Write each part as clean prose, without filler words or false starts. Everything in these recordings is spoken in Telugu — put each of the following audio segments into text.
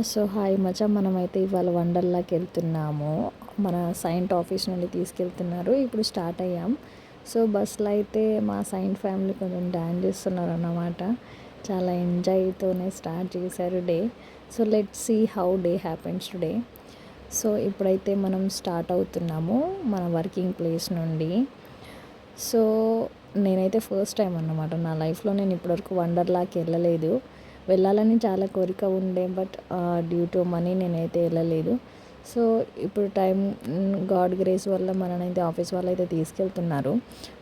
సో హాయ్ మచా, మనమైతే ఇవాళ వండర్లాకి వెళ్తున్నాము. మన సైంట్ ఆఫీస్ నుండి తీసుకెళ్తున్నారు. ఇప్పుడు స్టార్ట్ అయ్యాం. సో బస్సులో అయితే మా సైంట్ ఫ్యామిలీ కొంచెం డాన్స్ చేస్తున్నారు అన్నమాట. చాలా ఎంజాయ్తోనే స్టార్ట్ చేశారు day. So let's see how day happens today. So ఇప్పుడైతే మనం స్టార్ట్ అవుతున్నాము మన వర్కింగ్ ప్లేస్ నుండి. సో నేనైతే ఫస్ట్ టైం అన్నమాట నా లైఫ్లో, నేను ఇప్పటివరకు వండర్లాకి వెళ్ళలేదు. వెళ్ళాలని చాలా కోరిక ఉండే, బట్ డ్యూ టు మనీ నేనైతే వెళ్ళలేదు. సో ఇప్పుడు టైం, గాడ్ గ్రేస్ వల్ల మననైతే ఆఫీస్ వాళ్ళు అయితే తీసుకెళ్తున్నారు.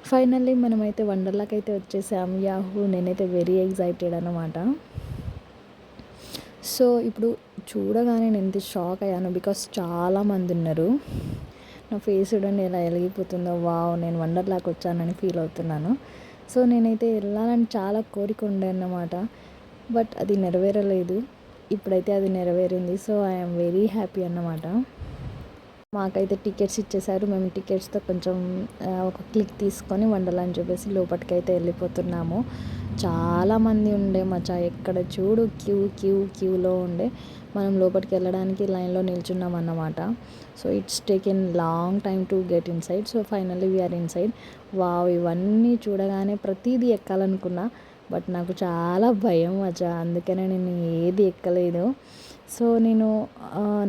ఫైనల్లీ మనమైతే వండర్లాకి అయితే వచ్చేసాం. యాహూ, నేనైతే వెరీ ఎగ్జైటెడ్ అన్నమాట. సో ఇప్పుడు చూడగానే నేను ఎంత షాక్ అయ్యాను, బికాస్ చాలామంది ఉన్నారు. నా ఫేస్ చూడండి ఎలా వెలిగిపోతుందో. వావ్, నేను వండర్లాకి వచ్చానని ఫీల్ అవుతున్నాను. సో నేనైతే వెళ్ళాలని చాలా కోరిక ఉండే అన్నమాట, బట్ అది నెరవేరలేదు. ఇప్పుడైతే అది నెరవేరింది. సో ఐఎమ్ వెరీ హ్యాపీ అన్నమాట. మాకైతే టికెట్స్ ఇచ్చేసారు. మేము టికెట్స్తో కొంచెం ఒక క్లిక్ తీసుకొని వండర్లా అని చెప్పేసి లోపలికైతే వెళ్ళిపోతున్నాము. చాలామంది ఉండే మచా, ఎక్కడ చూడు క్యూలో ఉండే. మనం లోపలికి వెళ్ళడానికి లైన్లో నిల్చున్నాం అన్నమాట. So it's taken long time to get inside. So finally we are inside. Wow, ఇవన్నీ చూడగానే ప్రతిదీ ఎక్కాలనుకున్నా, బట్ నాకు చాలా భయం మచా, అందుకనే నేను ఏది ఎక్కలేదు. సో నేను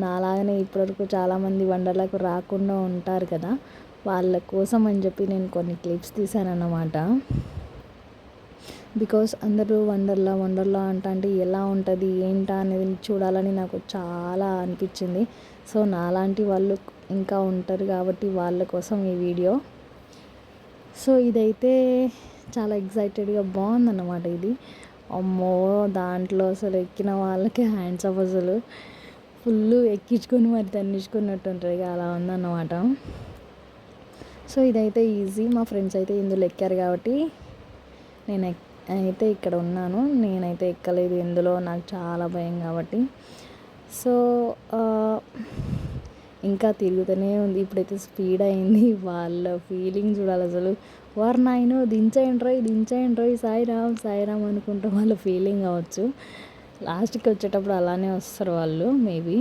నాలాగనే ఇప్పటివరకు చాలామంది వండర్లకు రాకుండా ఉంటారు కదా, వాళ్ళ కోసం అని చెప్పి నేను కొన్ని క్లిప్స్ తీశాను అన్నమాట. బికాస్ అందరూ వండర్లా అంటే ఎలా ఉంటుంది ఏంటా అనేది చూడాలని నాకు చాలా అనిపించింది. సో నాలాంటి వాళ్ళు ఇంకా ఉంటారు కాబట్టి వాళ్ళ కోసం ఈ వీడియో. సో ఇదైతే చాలా ఎగ్జైటెడ్గా బాగుందన్నమాట ఇది. అమ్మో, దాంట్లో అసలు ఎక్కిన వాళ్ళకి హ్యాండ్స్ ఆఫ్, అసలు ఫుల్ ఎక్కించుకొని మరి తన్నించుకున్నట్టు ఉంటుంది, అలా ఉందన్నమాట. సో ఇదైతే ఈజీ. మా ఫ్రెండ్స్ అయితే ఇందులో ఎక్కారు కాబట్టి నేను అయితే ఇక్కడ ఉన్నాను. నేనైతే ఎక్కలేదు ఇందులో, నాకు చాలా భయం కాబట్టి. సో ఇంకా తిరుగుతూనే ఉంది. ఇప్పుడైతే స్పీడ్ అయింది. వాళ్ళ ఫీలింగ్ చూడాలి అసలు. వారు నాయనో, దించేయండి సాయిరామ్ అనుకుంటూ వాళ్ళ ఫీలింగ్ అవ్వచ్చు. లాస్ట్కి వచ్చేటప్పుడు అలానే వస్తారు వాళ్ళు మేబీ.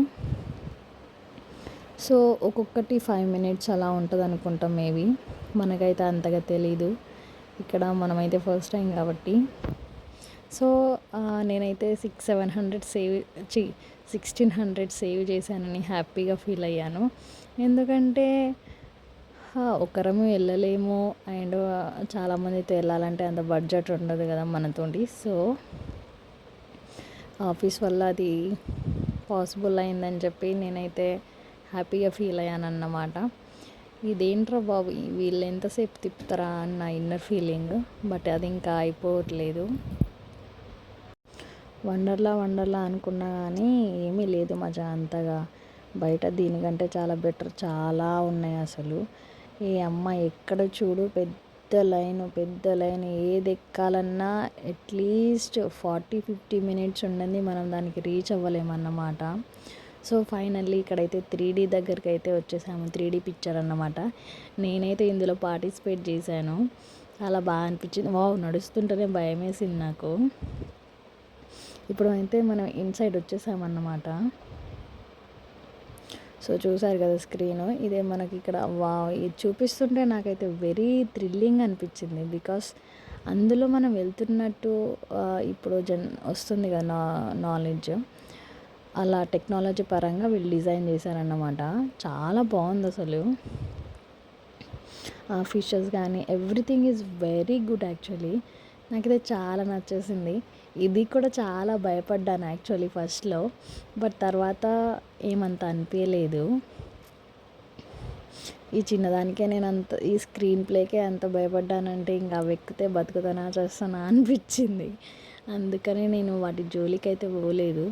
సో ఒక్కొక్కటి 5 minutes అలా ఉంటుంది అనుకుంటాం మేబీ. మనకైతే అంతగా తెలీదు, ఇక్కడ మనమైతే ఫస్ట్ టైం కాబట్టి. సో నేనైతే 600-700 1600 సేవ్ చేశానని హ్యాపీగా ఫీల్ అయ్యాను. ఎందుకంటే ఒకరము వెళ్ళలేము, అండ్ చాలామందితో వెళ్ళాలంటే అంత బడ్జెట్ ఉండదు కదా మనతోటి. సో ఆఫీస్ వల్ల అది పాసిబుల్ అయిందని చెప్పి నేనైతే హ్యాపీగా ఫీల్ అయ్యాను అన్నమాట. ఇదేంట్రా బాబు, వీళ్ళు ఎంతసేపు తిప్పుతారా అన్న ఇన్నర్ ఫీలింగ్, బట్ అది ఇంకా అయిపోవట్లేదు. వండర్లా అనుకున్నా కానీ ఏమీ లేదు మజా అంతగా. బయట దీనికంటే చాలా బెటర్ చాలా ఉన్నాయి అసలు. ఏ అమ్మ, ఎక్కడ చూడు పెద్ద లైన్, ఏది ఎక్కాలన్నా అట్లీస్ట్ 40-50 minutes ఉండింది, మనం దానికి రీచ్ అవ్వలేమన్నమాట. సో ఫైనల్లీ ఇక్కడైతే 3D దగ్గరికి అయితే వచ్చేసాము. 3D పిక్చర్ అన్నమాట. నేనైతే ఇందులో పార్టిసిపేట్ చేశాను. చాలా బాగా అనిపించింది. వావ్, నడుస్తుంటేనే భయం వేసింది నాకు. ఇప్పుడు అయితే మనం ఇన్సైడ్ వచ్చేసామన్నమాట. సో చూసారు కదా స్క్రీను, ఇదే మనకి ఇక్కడ. వావ్, ఇది చూపిస్తుంటే నాకైతే వెరీ థ్రిల్లింగ్ అనిపించింది. బికాస్ అందులో మనం వెళ్తున్నట్టు ఇప్పుడు వస్తుంది కదా నాలెడ్జ్, అలా టెక్నాలజీ పరంగా వీళ్ళు డిజైన్ చేశారన్నమాట. చాలా బాగుంది అసలు. ఫిషెస్ కానీ everything is very good actually. నాకైతే చాలా నచ్చేసింది. ఇది కూడా చాలా భయపడ్డాను యాక్చువల్లీ ఫస్ట్లో, బట్ తర్వాత ఏమంత అనిపించలేదు. ఈ చిన్నదానికే నేను ఈ స్క్రీన్ ప్లేకే అంత భయపడ్డానంటే ఇంకా అవి ఎక్కితే బతుకుతానా చేస్తానా అనిపించింది. అందుకని నేను వాటి జోలికి అయితే పోలేదు.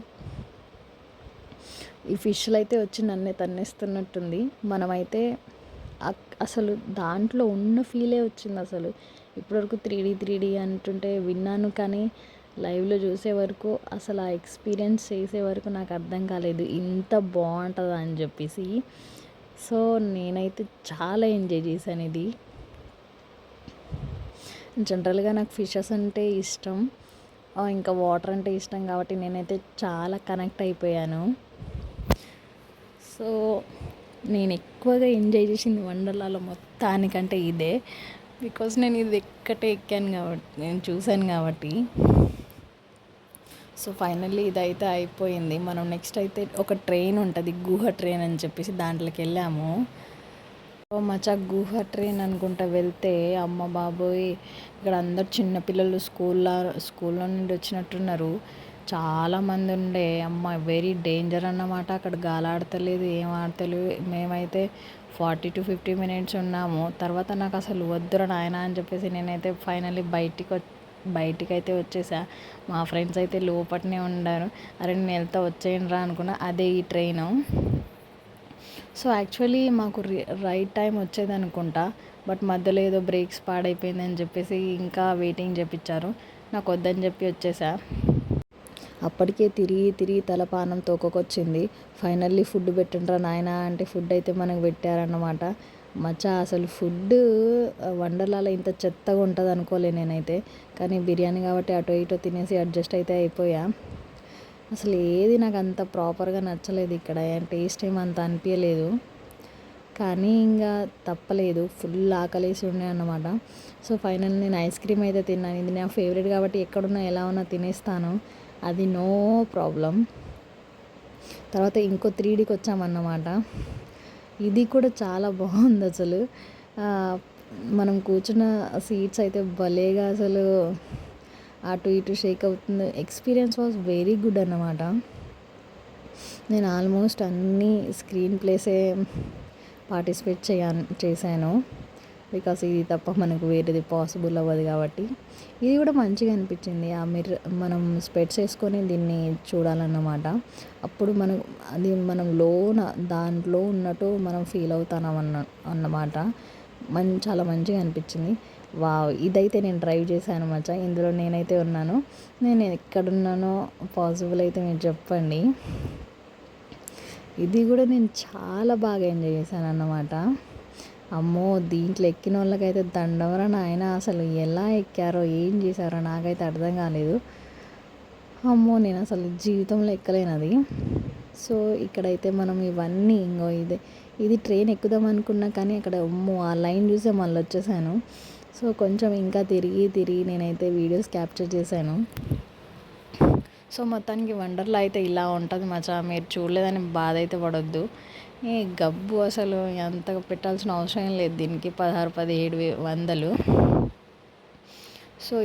ఈ ఫిష్లు అయితే వచ్చి నన్నే తన్నేస్తున్నట్టుంది. మనమైతే అసలు దాంట్లో ఉన్న ఫీలే వచ్చింది అసలు. ఇప్పటివరకు 3D అంటుంటే విన్నాను, కానీ లైవ్లో చూసే వరకు అసలు ఆ ఎక్స్పీరియన్స్ చేసే వరకు నాకు అర్థం కాలేదు ఇంత బాగుంటుందా అని చెప్పేసి. సో నేనైతే చాలా ఎంజాయ్ చేశాను ఇది. జనరల్గా నాకు ఫిషెస్ అంటే ఇష్టం, ఇంకా వాటర్ అంటే ఇష్టం కాబట్టి నేనైతే చాలా కనెక్ట్ అయిపోయాను. సో నేను ఎక్కువగా ఎంజాయ్ చేసింది వండర్లాలో మొత్తానికంటే ఇదే. బికాజ్ నేను ఇది ఎక్కటే ఎక్కాను కాబట్టి, నేను చూశాను కాబట్టి. సో ఫైనల్లీ ఇదైతే అయిపోయింది. మనం నెక్స్ట్ అయితే ఒక ట్రైన్ ఉంటుంది, గుహ ట్రైన్ అని చెప్పేసి దాంట్లోకి వెళ్ళాము. మచ్చా గుహ ట్రైన్ అనుకుంటా వెళ్తే అమ్మ బాబోయ్, ఇక్కడ అందరు చిన్నపిల్లలు స్కూల్లో నుండి వచ్చినట్టున్నారు. చాలామంది ఉండే. అమ్మ వెరీ డేంజర్ అన్నమాట. అక్కడ గాలి ఆడతలేదు, ఏం ఆడతలేదు. మేమైతే 40 to 50 minutes ఉన్నాము. తర్వాత నాకు అసలు వద్దురా నాయన అని చెప్పేసి నేనైతే ఫైనల్లీ బయటికైతే వచ్చేసా. మా ఫ్రెండ్స్ అయితే లోపటనే ఉన్నారు. అరే నేను వెళ్తా వచ్చేయండి రా అనుకున్నా. అదే ఈ ట్రైను. సో యాక్చువల్లీ మాకు రైట్ టైం వచ్చేదనుకుంటా. బట్ మధ్యలో ఏదో బ్రేక్స్ పాడైపోయిందని చెప్పేసి ఇంకా వెయిటింగ్ చేపించారు. నాకు వద్దని చెప్పి వచ్చేసా. అప్పటికే తిరిగి తలపానం తోకొచ్చింది. ఫైనల్లీ ఫుడ్ పెట్టండ్రా నాయన అంటే ఫుడ్ అయితే మనకు పెట్టారన్నమాట. మచ్చా అసలు ఫుడ్ వండర్లాలో ఇంత చెత్తగా ఉంటుంది అనుకోలే నేనైతే. కానీ బిర్యానీ కాబట్టి అటో ఇటో తినేసి అడ్జస్ట్ అయితే అయిపోయా. అసలు ఏది నాకు అంత ప్రాపర్గా నచ్చలేదు ఇక్కడ. టేస్ట్ ఏమంత అనిపించలేదు. కానీ ఇంకా తప్పలేదు, ఫుల్ ఆకలేసి ఉండే అన్నమాట. సో ఫైనల్ నేను ఐస్ క్రీమ్ అయితే తిన్నాను. ఇది నా ఫేవరెట్ కాబట్టి ఎక్కడున్నా ఎలా ఉన్నా తినేస్తాను, అది నో ప్రాబ్లం. తర్వాత ఇంకో 3Dకి వచ్చామన్నమాట. ఇది కూడా చాలా బాగుంది అసలు. మనం కూర్చున్న సీట్స్ అయితే భలేగా అసలు అటు ఇటు షేక్ అవుతుంది. ఎక్స్పీరియన్స్ వాజ్ వెరీ గుడ్ అన్నమాట. నేను ఆల్మోస్ట్ అన్ని స్క్రీన్ ప్లేసే పార్టిసిపేట్ చేశాను. బికాస్ ఇది తప్ప మనకు వేరేది పాసిబుల్ అవ్వదు కాబట్టి. ఇది కూడా మంచిగా అనిపించింది. ఆ మనం స్పెట్స్ వేసుకొని దీన్ని చూడాలన్నమాట. అప్పుడు మనం దాంట్లో ఉన్నట్టు మనం ఫీల్ అవుతాం అన్నమాట. చాలా మంచిగా అనిపించింది. వావ్, ఇదైతే నేను డ్రైవ్ చేశాను మచ్చా. ఇందులో నేనైతే ఉన్నాను. నేను ఎక్కడున్నానో పాసిబుల్ అయితే మీరు చెప్పండి. ఇది కూడా నేను చాలా బాగా ఎంజాయ్ చేశాను అన్నమాట. అమ్మో, దీంట్లో ఎక్కిన వాళ్ళకైతే దండవరా నాయన. అసలు ఎలా ఎక్కారో ఏం చేశారో నాకైతే అర్థం కాలేదు. అమ్మో, నేను అసలు జీవితంలో ఎక్కలేను అది. సో ఇక్కడైతే మనం ఇవన్నీ ఇది ట్రైన్ ఎక్కుదాం అనుకున్నా కానీ అక్కడ అమ్మో ఆ లైన్ చూసే మళ్ళీ వచ్చేసాను. సో కొంచెం ఇంకా తిరిగి నేనైతే వీడియోస్ క్యాప్చర్ చేశాను. సో మొత్తానికి వండర్లా అయితే ఇలా ఉంటుంది మచ్చా. మీరు చూడలేదని బాధ అయితే పడొద్దు. ఈ గబ్బు అసలు అంతగా పెట్టాల్సిన అవసరం లేదు దీనికి. 16-17 సో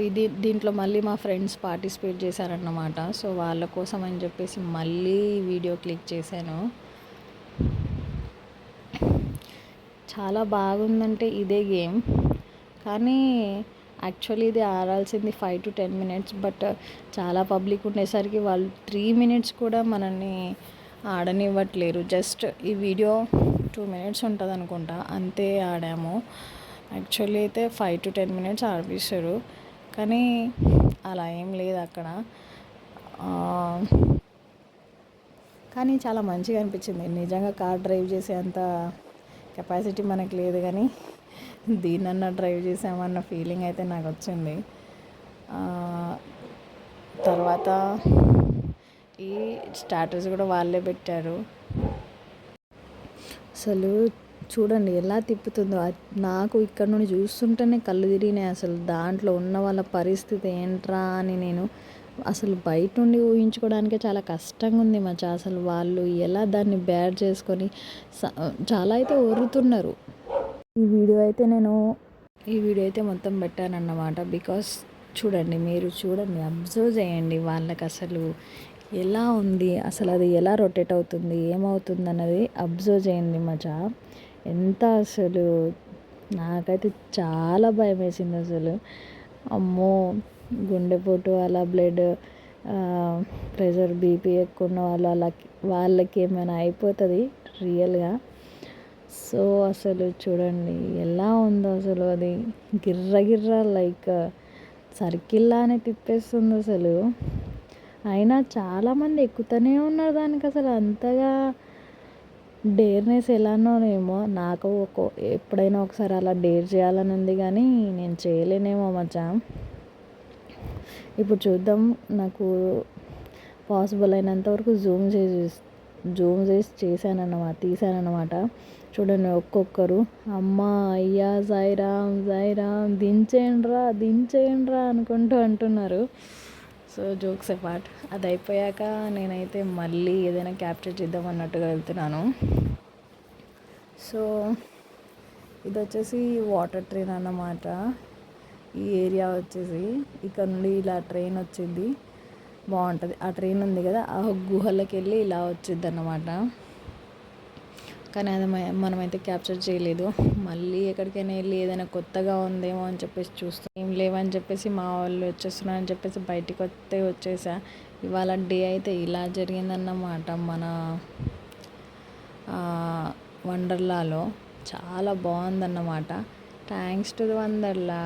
దీంట్లో మళ్ళీ మా ఫ్రెండ్స్ పార్టిసిపేట్ చేశారన్నమాట. సో వాళ్ళ కోసం అని చెప్పేసి మళ్ళీ వీడియో క్లిక్ చేశాను. చాలా బాగుందంటే ఇదే గేమ్. కానీ యాక్చువల్లీ ఇది ఆడాల్సింది 5 to 10 minutes. బట్ చాలా పబ్లిక్ ఉండేసరికి వాళ్ళు 3 minutes కూడా మనల్ని ఆడనివ్వట్లేరు. జస్ట్ ఈ వీడియో 2 minutes ఉంటుంది అనుకుంటా, అంతే ఆడాము. యాక్చువల్లీ అయితే 5 to 10 minutes ఆడిపిస్తారు, కానీ అలా ఏం లేదు అక్కడ. కానీ చాలా మంచిగా అనిపించింది. నిజంగా కార్ డ్రైవ్ చేసే అంత కెపాసిటీ మనకు లేదు, కానీ దీన్నన్నా డ్రైవ్ చేసామన్న ఫీలింగ్ అయితే నాకు వచ్చింది. తర్వాత ఈ స్టార్టర్స్ కూడా వాళ్ళే పెట్టారు. అసలు చూడండి ఎలా తిప్పుతుందో. నాకు ఇక్కడ నుండి చూస్తుంటేనే కళ్ళు తిరిగినాయి. అసలు దాంట్లో ఉన్న వాళ్ళ పరిస్థితి ఏంట్రా అని నేను అసలు బయట నుండి ఊహించుకోవడానికే చాలా కష్టంగా ఉంది మచ్చా. అసలు వాళ్ళు ఎలా దాన్ని బేర్ చేసుకొని చాలా అయితే ఒర్రుతున్నారు. ఈ వీడియో అయితే మొత్తం పెట్టానన్నమాట. బికాస్ మీరు చూడండి, అబ్జర్వ్ చేయండి వాళ్ళకి అసలు ఎలా ఉంది, అసలు అది ఎలా రొటేట్ అవుతుంది, ఏమవుతుంది అన్నది అబ్జర్వ్ చేయండి మచ్చా. ఎంత అసలు నాకైతే చాలా భయం వేసింది అసలు. అమ్మో, గుండెపోటు అలా బ్లడ్ ప్రెషర్ బీపీ ఎక్కువ ఉన్న వాళ్ళకి ఏమైనా అయిపోతుంది రియల్గా. సో అసలు చూడండి ఎలా ఉందో. అసలు అది గిర్ర లైక్ సర్కిల్లానే తిప్పేస్తుంది అసలు. అయినా చాలామంది ఎక్కుతూనే ఉన్నారు దానికి. అసలు అంతగా డేర్నెస్ ఎలానోనేమో. నాకు ఎప్పుడైనా ఒకసారి అలా డేర్ చేయాలని ఉంది, కానీ నేను చేయలేనేమో మచ్చా. ఇప్పుడు చూద్దాం, నాకు పాసిబుల్ అయినంత వరకు జూమ్ చేసి తీసానన్నమాట. చూడండి ఒక్కొక్కరు అమ్మ, అయ్యా, సాయిరామ్ సాయిరామ్, దించేయండ్రా అనుకుంటూ అంటున్నారు. సో జోక్స్ అపార్ట్, అది అయిపోయాక నేనైతే మళ్ళీ ఏదైనా క్యాప్చర్ చేద్దాం అన్నట్టుగా వెళ్తున్నాను. సో ఇది వచ్చేసి వాటర్ ట్రైన్ అన్నమాట. ఈ ఏరియా వచ్చేసి ఇక్కడ నుండి ఇలా ట్రైన్ వచ్చింది, బాగుంటుంది. ఆ ట్రైన్ ఉంది కదా, ఆ గుహలోకి వెళ్ళి ఇలా వచ్చింది అన్నమాట. కానీ అది మనమైతే క్యాప్చర్ చేయలేదు. మళ్ళీ ఎక్కడికైనా వెళ్ళి ఏదైనా కొత్తగా ఉందేమో అని చెప్పేసి చూస్తాం, ఏం లేవని చెప్పేసి మా వాళ్ళు వచ్చేస్తున్నారని చెప్పేసి బయటికి వచ్చేసా. ఇవాళ డే అయితే ఇలా జరిగిందన్నమాట మన వండర్లాలో. చాలా బాగుందన్నమాట. Thanks to the Wonderla.